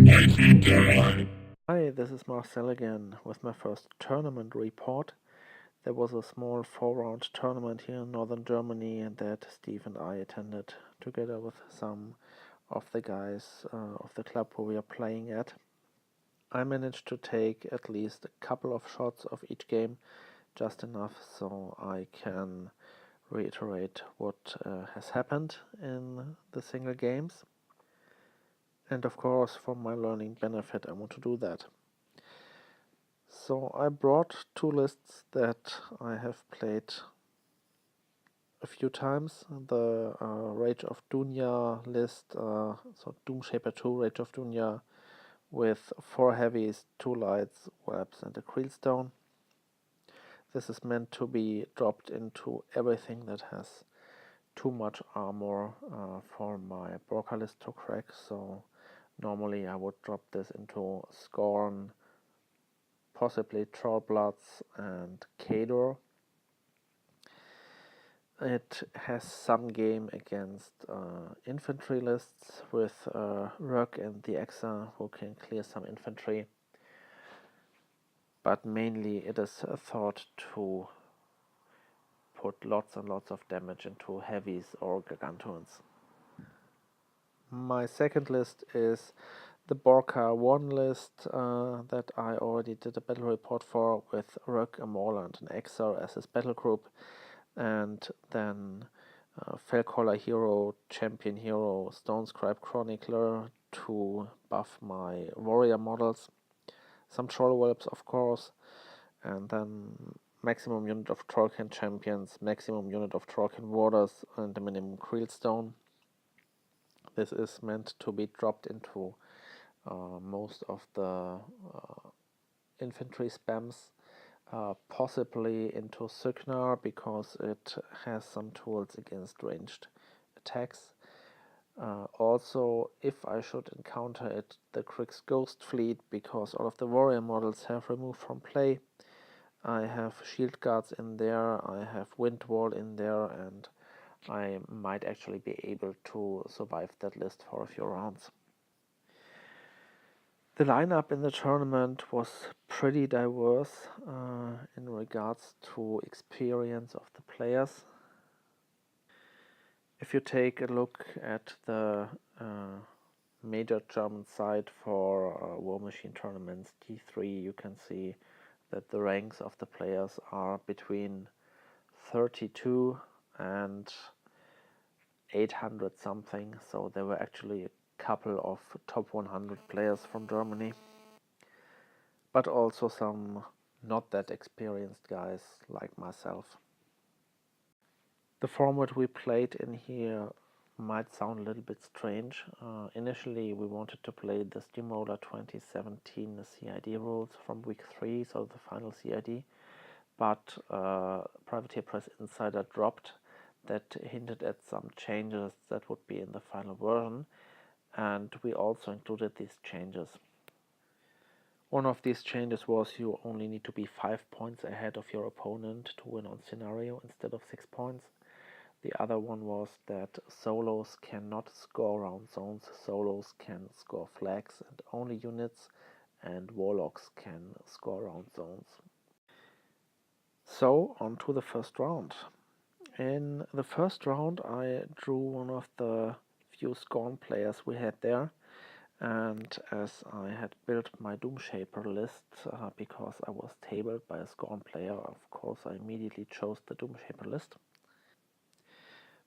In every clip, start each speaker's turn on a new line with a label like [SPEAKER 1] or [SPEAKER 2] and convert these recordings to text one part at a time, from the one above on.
[SPEAKER 1] Hi, this is Marcel again with my first tournament report. There was a small 4-round tournament here in northern Germany that Steve and I attended together with some of the guys of the club who we are playing at. I managed to take at least a couple of shots of each game, just enough so I can reiterate what has happened in the single games. And of course, for my learning benefit, I want to do that. So I brought two lists that I have played a few times. The Rage of Dunya list, so Doomshaper 2, Rage of Dunya, with 4 heavies, 2 lights, webs, and a Creelstone. This is meant to be dropped into everything that has too much armor for my Borka list to crack, so normally I would drop this into Scorn, possibly Trollocks and Kador. It has some game against infantry lists with Rug and the Exa who can clear some infantry, but mainly it is thought to put lots and lots of damage into heavies or gargantuans. My second list is the Borka 1 list that I already did a battle report for, with Rug, a Mauler and an Exa as his battle group, and then Fellcaller Hero, Champion Hero, Stone Scribe Chronicler to buff my warrior models, some Troll Whelps of course, and then maximum unit of Trollkin Champions, maximum unit of Trollkin Warders, and the minimum Creelstone. This is meant to be dropped into most of the infantry spams, possibly into Sygnar because it has some tools against ranged attacks. Also, if I should encounter it, the Kriegs Ghost Fleet, because all of the warrior models have removed from play. I have shield guards in there, I have wind wall in there, and I might actually be able to survive that list for a few rounds. The lineup in the tournament was pretty diverse in regards to experience of the players. If you take a look at the major German site for War Machine tournaments, T3, you can see that the ranks of the players are between 32 and 800 something, so there were actually a couple of top 100 players from Germany, but also some not that experienced guys like myself. The format we played in here might sound a little bit strange. Initially we wanted to play the Steamroller 2017 CID rules from week 3, so the final CID, but Privateer Press Insider dropped that hinted at some changes that would be in the final version, and we also included these changes. One of these changes was you only need to be 5 points ahead of your opponent to win on scenario instead of 6 points. The other one was that solos cannot score round zones, solos can score flags and only units, and warlocks can score round zones. So, on to the first round. In the first round I drew one of the few Scorn players we had there, and as I had built my Doomshaper list because I was tabled by a Scorn player, of course I immediately chose the Doomshaper list.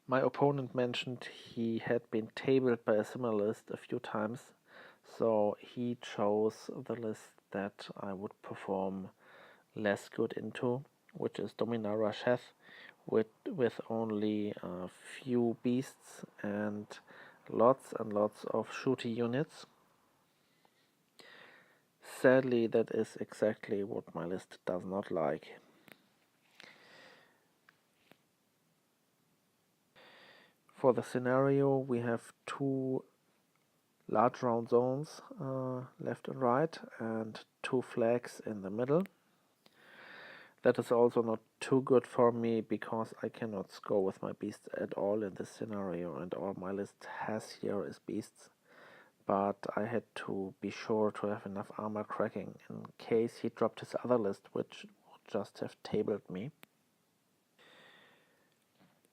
[SPEAKER 1] My opponent mentioned he had been tabled by a similar list a few times, so he chose the list that I would perform less good into, which is Dominaria Chef, with only a few beasts and lots of shooty units. Sadly, that is exactly what my list does not like. For the scenario, we have 2 large round zones left and right, and 2 flags in the middle. That is also not too good for me because I cannot score with my beasts at all in this scenario, and all my list has here is beasts. but I had to be sure to have enough armor cracking in case he dropped his other list, which would just have tabled me.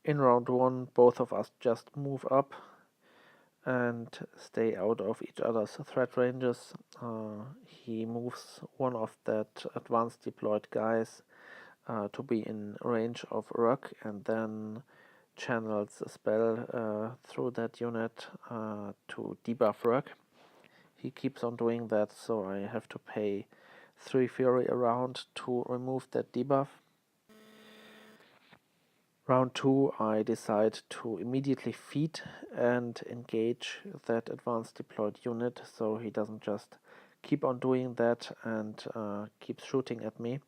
[SPEAKER 1] In round 1, both of us just move up and stay out of each other's threat ranges. He moves one of that advanced deployed guys to be in range of Rook, and then channels a spell through that unit to debuff Rook. He keeps on doing that, so I have to pay 3 Fury around to remove that debuff. Round 2, I decide to immediately feed and engage that advanced deployed unit, so he doesn't just keep on doing that and keeps shooting at me,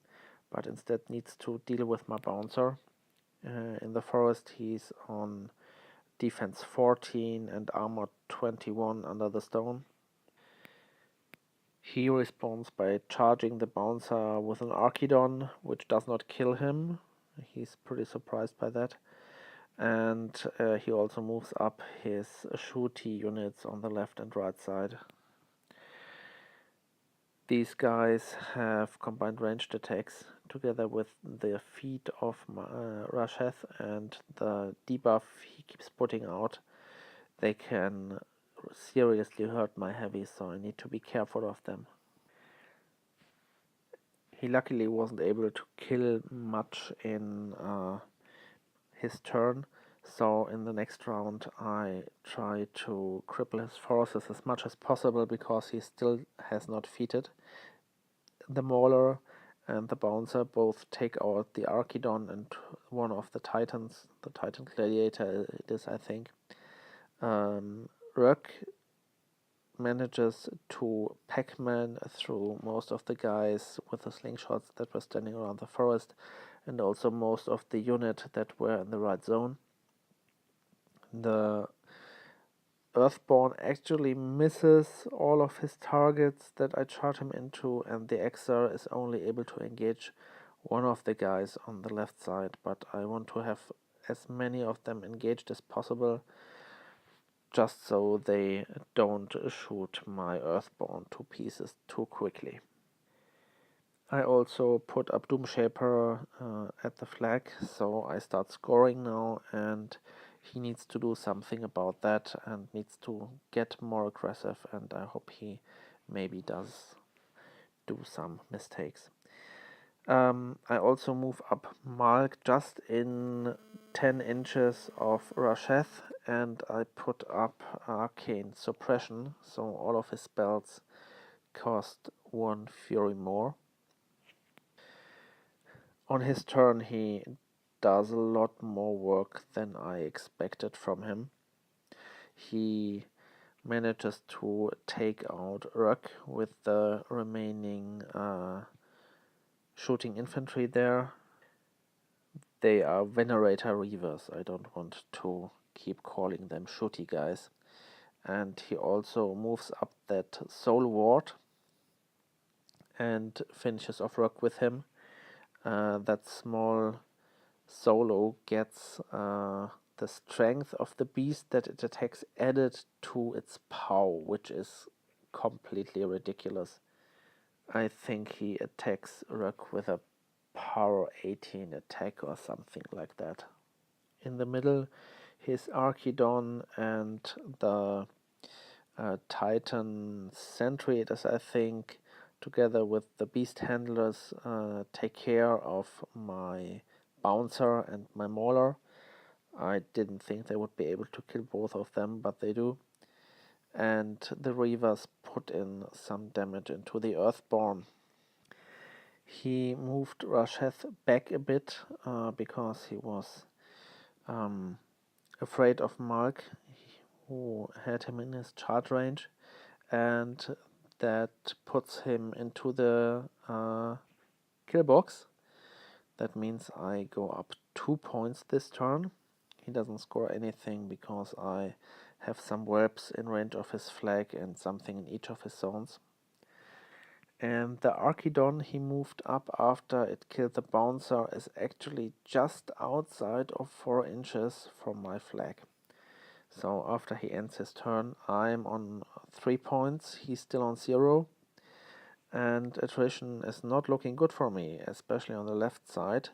[SPEAKER 1] but instead needs to deal with my bouncer. In the forest, he's on defense 14 and armor 21 under the stone. He responds by charging the bouncer with an Archidon, which does not kill him. He's pretty surprised by that. And he also moves up his shooty units on the left and right side. These guys have combined ranged attacks together with the feat of Rasheth and the debuff he keeps putting out. They can seriously hurt my heavies, so I need to be careful of them. He luckily wasn't able to kill much in his turn, so in the next round I try to cripple his forces as much as possible because he still has not feated. The Mauler and the Bouncer both take out the Archidon and one of the Titans, the Titan Gladiator it is, I think. Ruk manages to Pac-Man through most of the guys with the slingshots that were standing around the forest, and also most of the unit that were in the right zone. The Earthborn actually misses all of his targets that I charge him into, and the Exar is only able to engage one of the guys on the left side, but I want to have as many of them engaged as possible, just so they don't shoot my Earthborn to pieces too quickly. I also put up Doomshaper at the flag, so I start scoring now, and he needs to do something about that and needs to get more aggressive, and I hope he maybe does do some mistakes. I also move up Mark just in 10 inches of Rasheth, and I put up Arcane Suppression, so all of his spells cost 1 Fury more. On his turn, he does a lot more work than I expected from him. He manages to take out Ruk with the remaining shooting infantry there. They are Venerator Reavers. I don't want to keep calling them shooty guys. And he also moves up that Soul Ward and finishes off Ruk with him. That small solo gets the strength of the beast that it attacks added to its POW, which is completely ridiculous. I think he attacks Ruk with a power 18 attack or something like that. In the middle, his Archidon and the Titan Sentry, as I think, together with the Beast Handlers, take care of my Bouncer and my Mauler. I didn't think they would be able to kill both of them, but they do. And the Reavers put in some damage into the Earthborn. He moved Rasheth back a bit because he was afraid of Mark, who had him in his charge range, and that puts him into the kill box. That means I go up 2 points this turn. He doesn't score anything because I have some whelps in range of his flag and something in each of his zones. And the Archidon he moved up after it killed the Bouncer is actually just outside of 4 inches from my flag. So after he ends his turn, I'm on 3 points, he's still on 0, and attrition is not looking good for me, especially on the left side,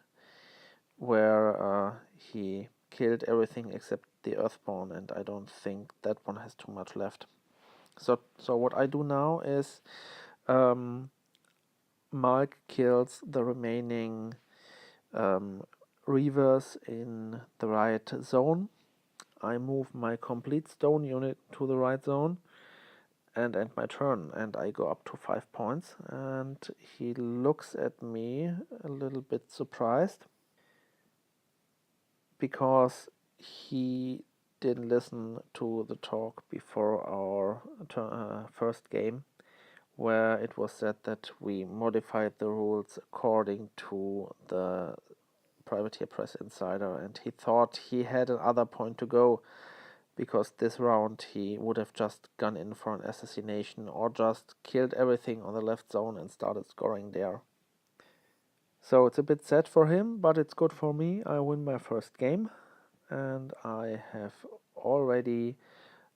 [SPEAKER 1] where he killed everything except the Earthborn, and I don't think that one has too much left. So what I do now is Mark kills the remaining Reavers in the right zone. I move my complete stone unit to the right zone and end my turn, and I go up to 5 points, and he looks at me a little bit surprised because he didn't listen to the talk before our first game, where it was said that we modified the rules according to the Privateer Press Insider, and he thought he had another point to go, because this round he would have just gone in for an assassination or just killed everything on the left zone and started scoring there. So it's a bit sad for him, but it's good for me. I win my first game, and I have already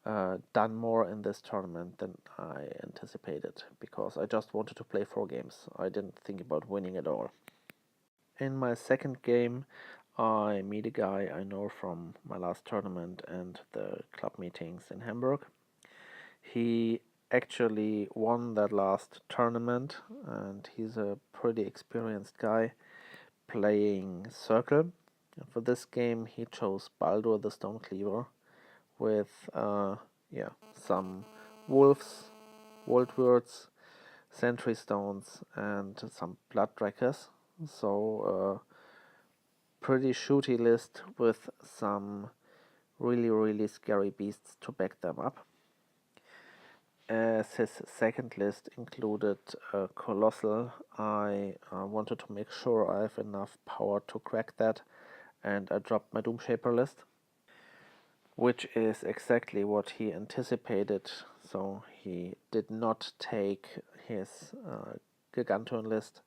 [SPEAKER 1] done more in this tournament than I anticipated, because I just wanted to play 4 games. I didn't think about winning at all. In my second game, I meet a guy I know from my last tournament and the club meetings in Hamburg. He actually won that last tournament, and he's a pretty experienced guy playing Circle. For this game, he chose Baldur the Stone Cleaver with some wolves, Woldwords, Sentry Stones, and some Blood Drakkers. So pretty shooty list with some really scary beasts to back them up. As his second list included Colossal, I wanted to make sure I have enough power to crack that, and I dropped my Doomshaper list, which is exactly what he anticipated. So he did not take his Giganton list.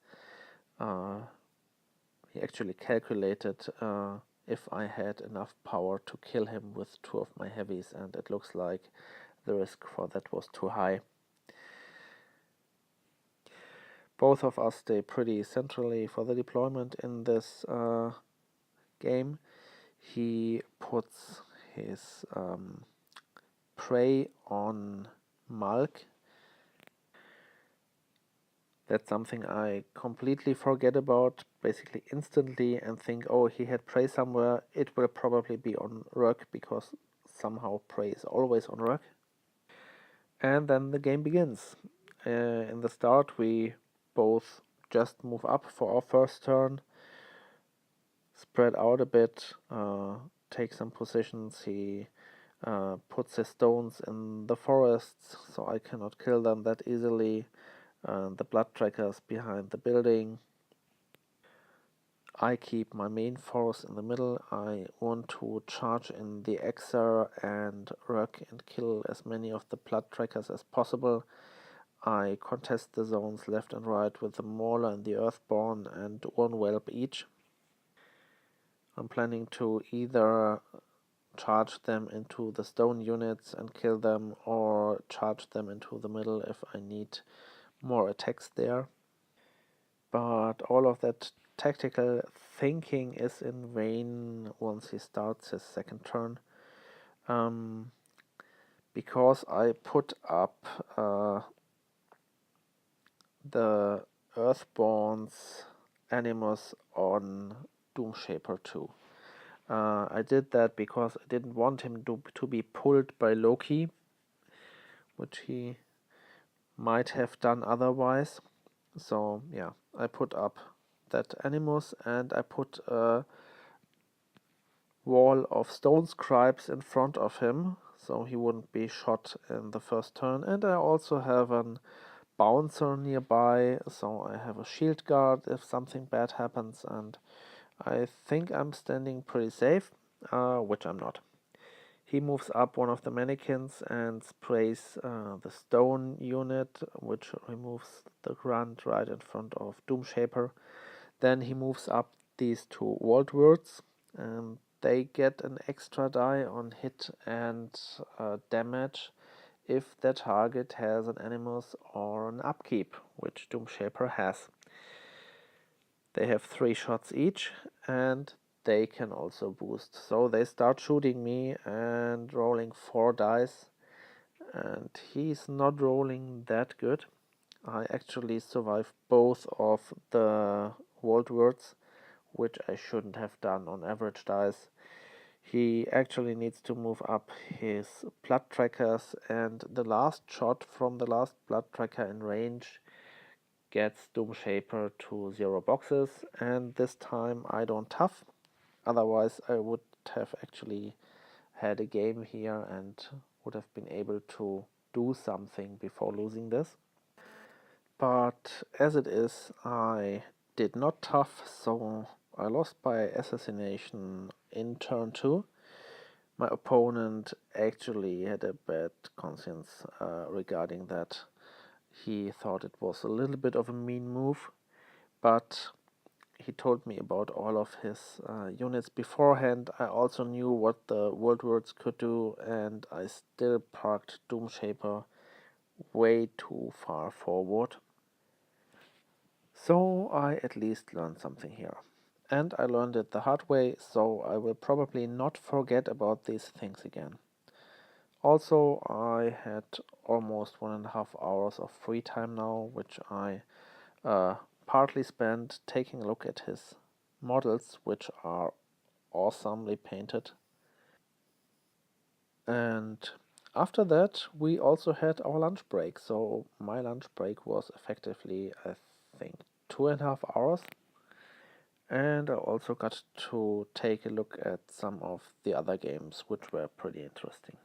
[SPEAKER 1] He actually calculated if I had enough power to kill him with 2 of my heavies, and it looks like the risk for that was too high. Both of us stay pretty centrally for the deployment in this game. He puts his prey on Malk. That's something I completely forget about, basically instantly, and think, oh, he had prey somewhere, it will probably be on Rurk, because somehow prey is always on Rurk. And then the game begins. In the start, we both just move up for our first turn, spread out a bit, take some positions. He puts his stones in the forests, so I cannot kill them that easily. The Blood Drakkers behind the building. I keep my main force in the middle. I want to charge in the Exer and Rurk and kill as many of the Blood Drakkers as possible. I contest the zones left and right with the Mauler and the Earthborn and 1 Whelp each. I'm planning to either charge them into the stone units and kill them, or charge them into the middle if I need more attacks there. But all of that tactical thinking is in vain once he starts his second turn, because I put up the Earthborn's Animus on Doomshaper 2. I did that because I didn't want him to be pulled by Loki, which he might have done otherwise. So yeah, I put up that Animus, and I put a wall of stone scribes in front of him, so he wouldn't be shot in the first turn. And I also have an bouncer nearby, so I have a shield guard if something bad happens, and I think I'm standing pretty safe, which I'm not. He moves up one of the mannequins and sprays the stone unit, which removes the grunt right in front of Doomshaper. Then he moves up these 2 Woldwords, and they get an extra die on hit and damage if their target has an animus or an upkeep, which Doomshaper has. They have 3 shots each, and they can also boost. So they start shooting me and rolling 4 dice, and he's not rolling that good. I actually survived both of the World Words, which I shouldn't have done on average dice. He actually needs to move up his blood trackers, and the last shot from the last blood tracker in range gets Doomshaper to 0 boxes, and this time I don't tough. Otherwise I would have actually had a game here and would have been able to do something before losing this. But as it is, I did not tough, so I lost by assassination in turn 2. My opponent actually had a bad conscience regarding that. He thought it was a little bit of a mean move, but he told me about all of his units beforehand. I also knew what the World Words could do, and I still parked Doomshaper way too far forward. So I at least learned something here. And I learned it the hard way, so I will probably not forget about these things again. Also, I had almost 1.5 hours of free time now, which I partly spent taking a look at his models, which are awesomely painted. And after that, we also had our lunch break. So my lunch break was effectively, I think, 2.5 hours. And I also got to take a look at some of the other games, which were pretty interesting.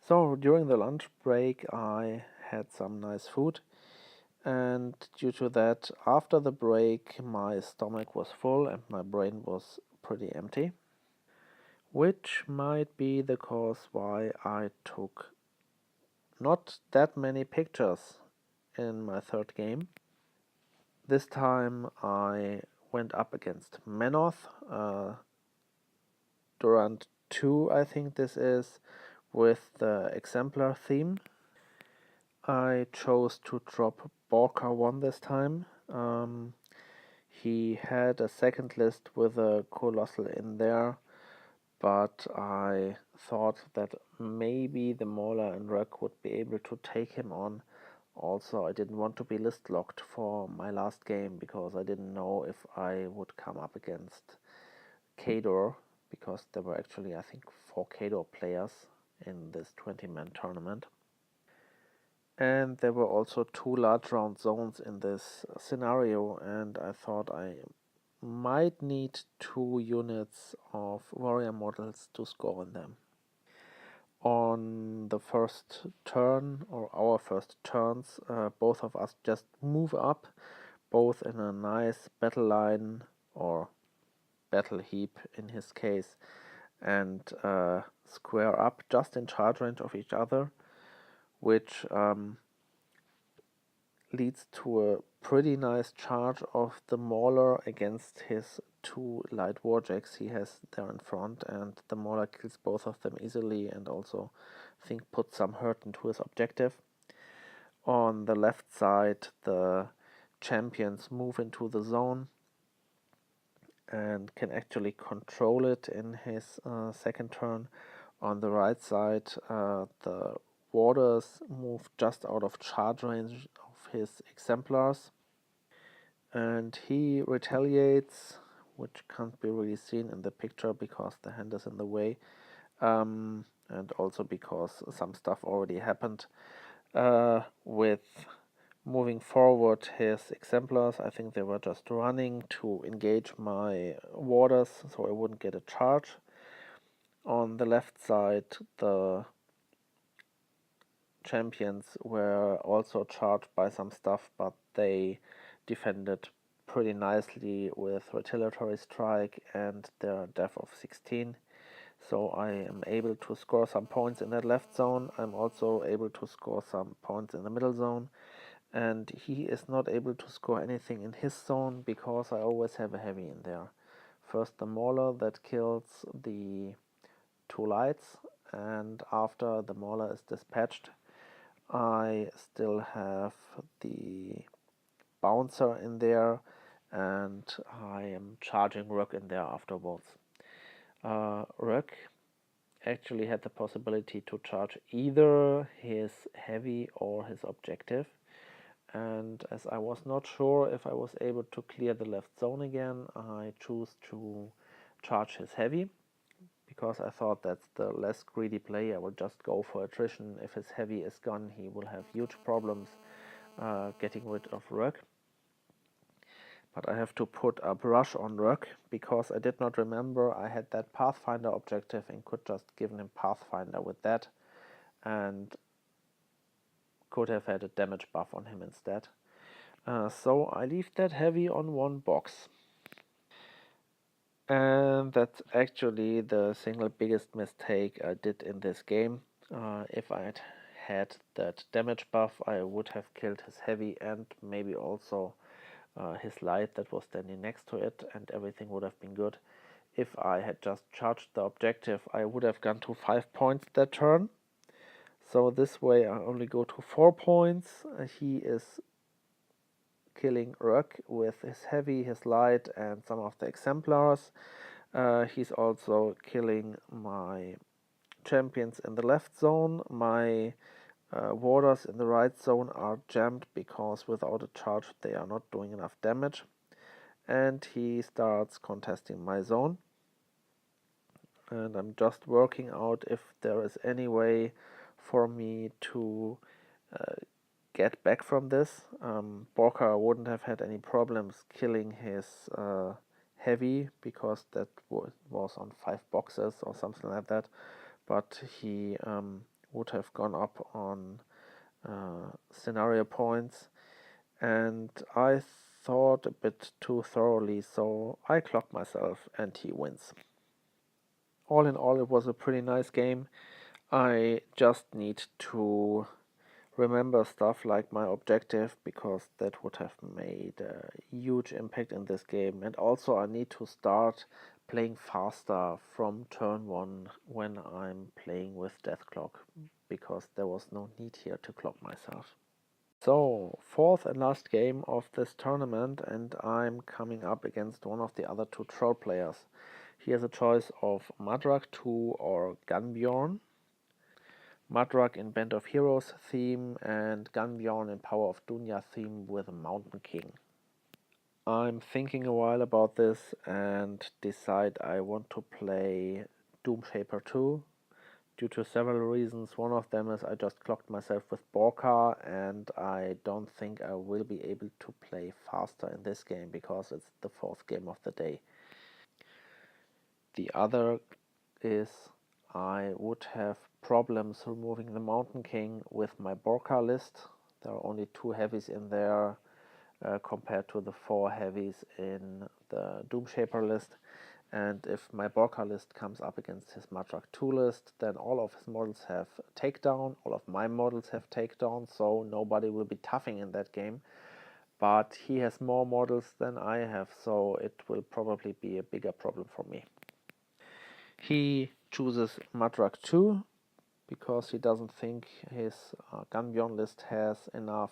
[SPEAKER 1] So during the lunch break, I had some nice food. And due to that, after the break, my stomach was full and my brain was pretty empty, which might be the cause why I took not that many pictures in my third game. This time I went up against Menoth, Durant 2 I think this is, with the Exemplar theme. I chose to drop Borka 1 this time. He had a second list with a Colossal in there, but I thought that maybe the Mauler and Rök would be able to take him on. Also, I didn't want to be list locked for my last game because I didn't know if I would come up against Kador, because there were actually, I think, 4 Kador players in this 20-man tournament. And there were also 2 large round zones in this scenario, and I thought I might need 2 units of warrior models to score on them. On the first turn, or our first turns, both of us just move up, both in a nice battle line, or battle heap in his case, and square up just in charge range of each other, which leads to a pretty nice charge of the Mauler against his 2 light warjacks he has there in front, and the Mauler kills both of them easily and also, I think, puts some hurt into his objective. On the left side, the champions move into the zone and can actually control it in his second turn. On the right side, the warders move just out of charge range of his exemplars, and he retaliates, which can't be really seen in the picture because the hand is in the way, and also because some stuff already happened with moving forward his exemplars. I think they were just running to engage my warders so I wouldn't get a charge. On the left side, the champions were also charged by some stuff, but they defended pretty nicely with retaliatory strike and their death of 16. So I am able to score some points in that left zone. I'm also able to score some points in the middle zone, and he is not able to score anything in his zone because I always have a heavy in there First the Mauler that kills the 2 lights, and after the Mauler is dispatched, I still have the Bouncer in there, and I am charging Rook in there afterwards. Rook actually had the possibility to charge either his heavy or his objective, and as I was not sure if I was able to clear the left zone again, I choose to charge his heavy, because I thought that's the less greedy play. I will just go for attrition. If his heavy is gone, he will have huge problems getting rid of Rook. But I have to put a brush on Rook, because I did not remember I had that Pathfinder objective and could just given him Pathfinder with that, and could have had a damage buff on him instead. So I leave that heavy on 1 box. And that's actually the single biggest mistake I did in this game. If I had that damage buff, I would have killed his heavy and maybe also his light that was standing next to it, and everything would have been good. If I had just charged the objective, I would have gone to 5 points that turn. So this way I only go to 4 points. He is killing Rook with his heavy, his light, and some of the exemplars. He's also killing my champions in the left zone. My warders in the right zone are jammed because without a charge they are not doing enough damage. And he starts contesting my zone. And I'm just working out if there is any way for me to get back from this. Borka wouldn't have had any problems killing his heavy, because that was on 5 boxes or something like that, but he would have gone up on scenario points, and I thought a bit too thoroughly, so I clocked myself and he wins. All in all, it was a pretty nice game. I just need to remember stuff like my objective, because that would have made a huge impact in this game. And also I need to start playing faster from turn 1 when I'm playing with Death Clock, because there was no need here to clock myself. So, 4th and last game of this tournament, and I'm coming up against one of the other 2 troll players. He has a choice of Madrak 2 or Gunbjorn. Madrak in Band of Heroes theme, and Gunbjorn in Power of Dunya theme with a Mountain King. I'm thinking a while about this and decide I want to play Doomshaper 2 due to several reasons. One of them is I just clocked myself with Borka, and I don't think I will be able to play faster in this game because it's the 4th game of the day. The other is I would have problems removing the Mountain King with my Borka list. There are only 2 heavies in there compared to the 4 heavies in the Doomshaper list. And if my Borka list comes up against his Madrak 2 list, then all of his models have takedown, all of my models have takedown, so nobody will be toughing in that game. But he has more models than I have, so it will probably be a bigger problem for me. He chooses Madrak 2 because he doesn't think his Gunbjorn list has enough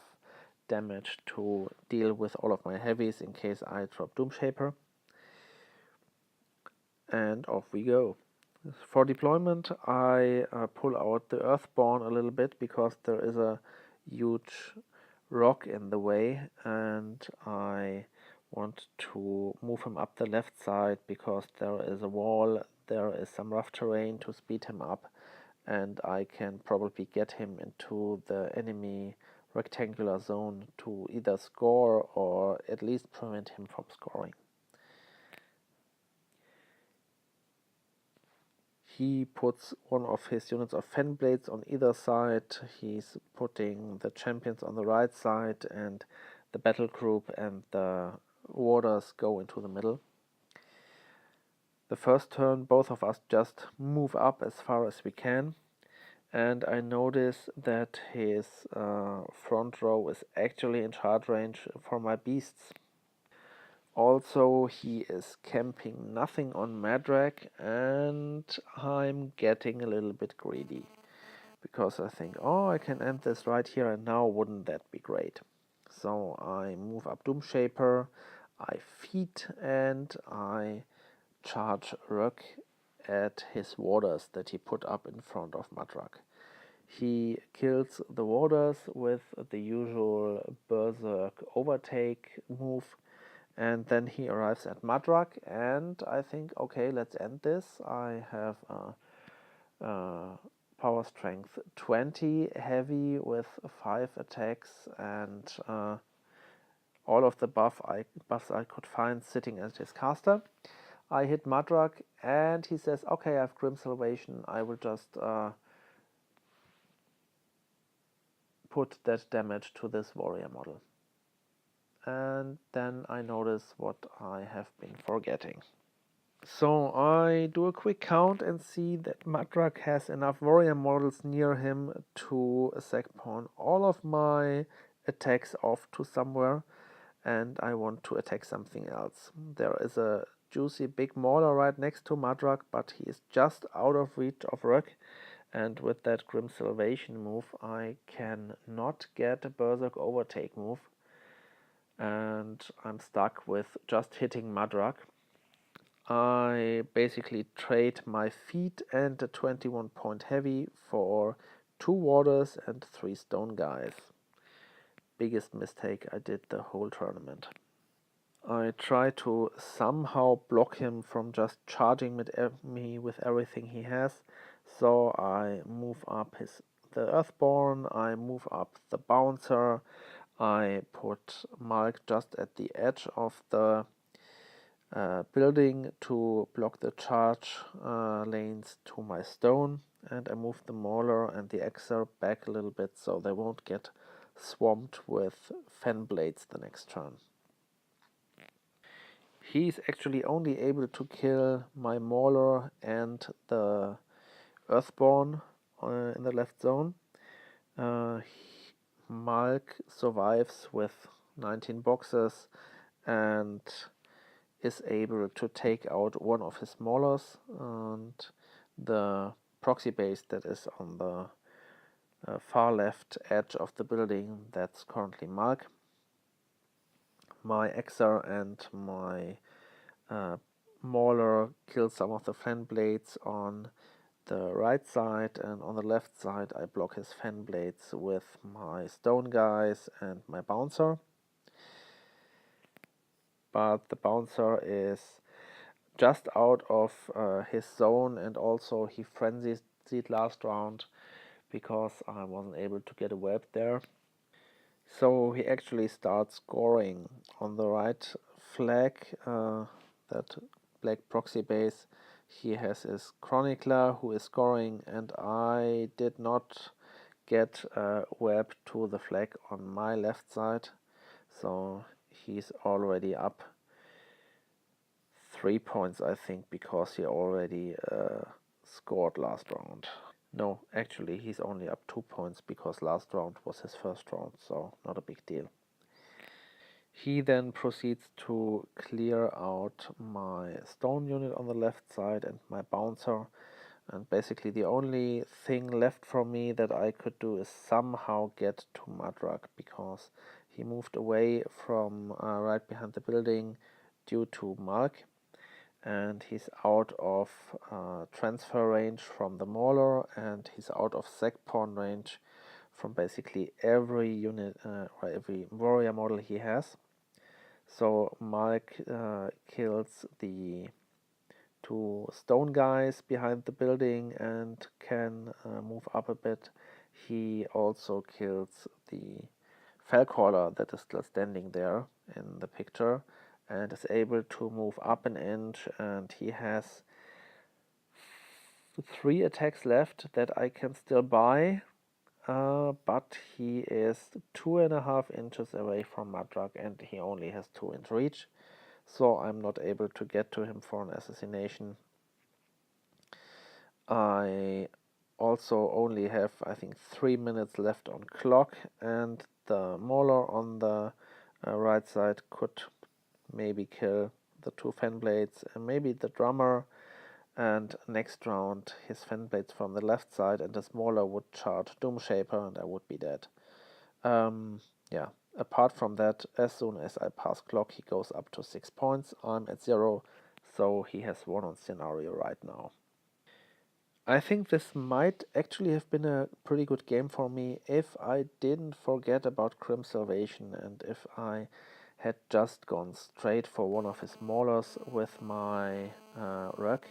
[SPEAKER 1] damage to deal with all of my heavies in case I drop Doomshaper. And off we go. For deployment, I pull out the Earthborn a little bit because there is a huge rock in the way, and I want to move him up the left side because there is a wall, there is some rough terrain to speed him up, and I can probably get him into the enemy rectangular zone to either score or at least prevent him from scoring. He puts one of his units of Fenblades on either side. He's putting the champions on the right side, and the battle group and the warders go into the middle. The first turn, both of us just move up as far as we can, and I notice that his front row is actually in charge range for my beasts. Also, he is camping nothing on Madrak, and I'm getting a little bit greedy because I think, oh, I can end this right here and now, wouldn't that be great? So I move up Doomshaper, I feed, and I charge Rök at his warders that he put up in front of Madrak. He kills the warders with the usual Berserk overtake move, and then he arrives at Madrak, and I think, okay, let's end this. I have power strength 20 heavy with 5 attacks, and all of the buffs I could find sitting as his caster. I hit Madrak, and he says, okay, I have Grim Salvation, I will just put that damage to this warrior model. And then I notice what I have been forgetting. So I do a quick count and see that Madrak has enough warrior models near him to sack pawn all of my attacks off to somewhere, and I want to attack something else. There is a juicy big mauler right next to Madrak, but he is just out of reach of Rök, and with that Grim Salvation move I can not get a Berserk overtake move, and I'm stuck with just hitting Madrak. I basically trade my feet and a 21 point heavy for 2 warders and 3 stone guys. Biggest mistake I did the whole tournament. I try to somehow block him from just charging me with everything he has, so I move up the Earthborn, I move up the Bouncer, I put Malk just at the edge of the building to block the charge lanes to my stone, and I move the Mauler and the Exer back a little bit so they won't get swamped with Fen Blades the next turn. He's actually only able to kill my Mauler and the Earthborn in the left zone. Malk survives with 19 boxes and is able to take out one of his Maulers, and the proxy base that is on the far left edge of the building, that's currently Malk. My Exer and my Mauler kill some of the Fen Blades on the right side, and on the left side I block his Fen Blades with my Stone Guys and my Bouncer. But the Bouncer is just out of his zone, and also he frenzied last round because I wasn't able to get a web there. So he actually starts scoring on the right flag, that black proxy base. He has his Chronicler who is scoring, and I did not get a web to the flag on my left side, so he's already up 3 points, I think, because he already scored last round. No, actually he's only up 2 points because last round was his first round, so not a big deal. He then proceeds to clear out my stone unit on the left side and my bouncer, and basically the only thing left for me that I could do is somehow get to Madrak, because he moved away from right behind the building due to Malk, and he's out of transfer range from the Mauler, and he's out of sack pawn range from basically every unit or every warrior model he has. So Malk kills the 2 stone guys behind the building and can move up a bit. He also kills the Fellcaller that is still standing there in the picture and is able to move up an inch, and he has 3 attacks left that I can still buy, but he is 2.5 inches away from Madrak and he only has 2 inch reach, so I'm not able to get to him for an assassination. I also only have, I think, 3 minutes left on clock, and the Mauler on the right side could maybe kill the 2 fan blades and maybe the drummer, and next round his fan blades from the left side and the smaller would charge Doomshaper and I would be dead. Yeah, apart from that, as soon as I pass clock he goes up to 6 points, I'm at 0, so he has won on scenario right now. I think this might actually have been a pretty good game for me if I didn't forget about Crim Salvation and if I had just gone straight for one of his maulers with my Rug.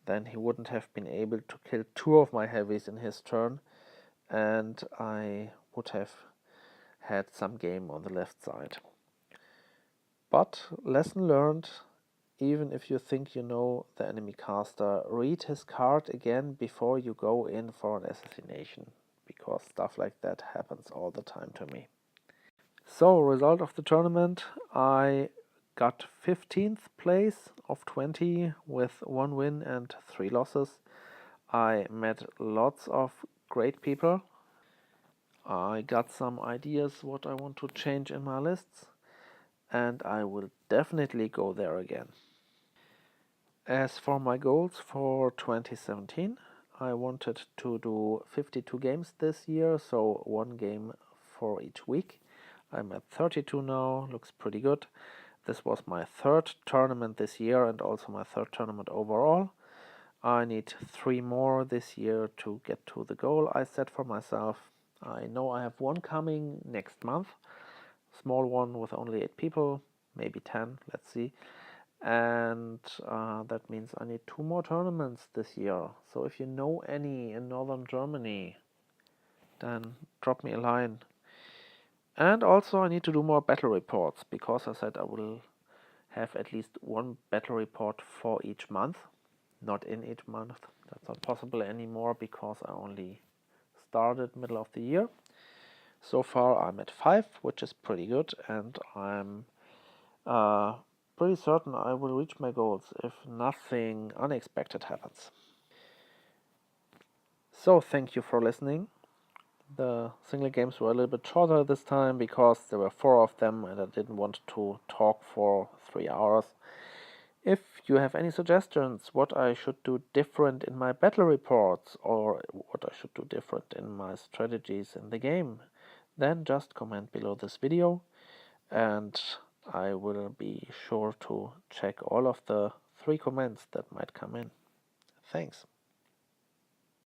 [SPEAKER 1] Then he wouldn't have been able to kill 2 of my heavies in his turn, and I would have had some game on the left side. But lesson learned, even if you think you know the enemy caster, read his card again before you go in for an assassination, because stuff like that happens all the time to me. So, result of the tournament, I got 15th place of 20 with 1 win and 3 losses. I met lots of great people. I got some ideas what I want to change in my lists, and I will definitely go there again. As for my goals for 2017, I wanted to do 52 games this year, so 1 game for each week. I'm at 32 now, looks pretty good. This was my 3rd tournament this year and also my 3rd tournament overall. I need 3 more this year to get to the goal I set for myself. I know I have 1 coming next month, small one with only 8 people, maybe 10, let's see. And that means I need 2 more tournaments this year. So if you know any in northern Germany, then drop me a line. And also I need to do more battle reports, because I said I will have at least 1 battle report for each month. Not in each month, that's not possible anymore because I only started middle of the year. So far I'm at 5, which is pretty good, and I'm pretty certain I will reach my goals if nothing unexpected happens. So thank you for listening. The single games were a little bit shorter this time because there were 4 of them and I didn't want to talk for 3 hours. If you have any suggestions what I should do different in my battle reports or what I should do different in my strategies in the game, then just comment below this video and I will be sure to check all of the 3 comments that might come in. Thanks.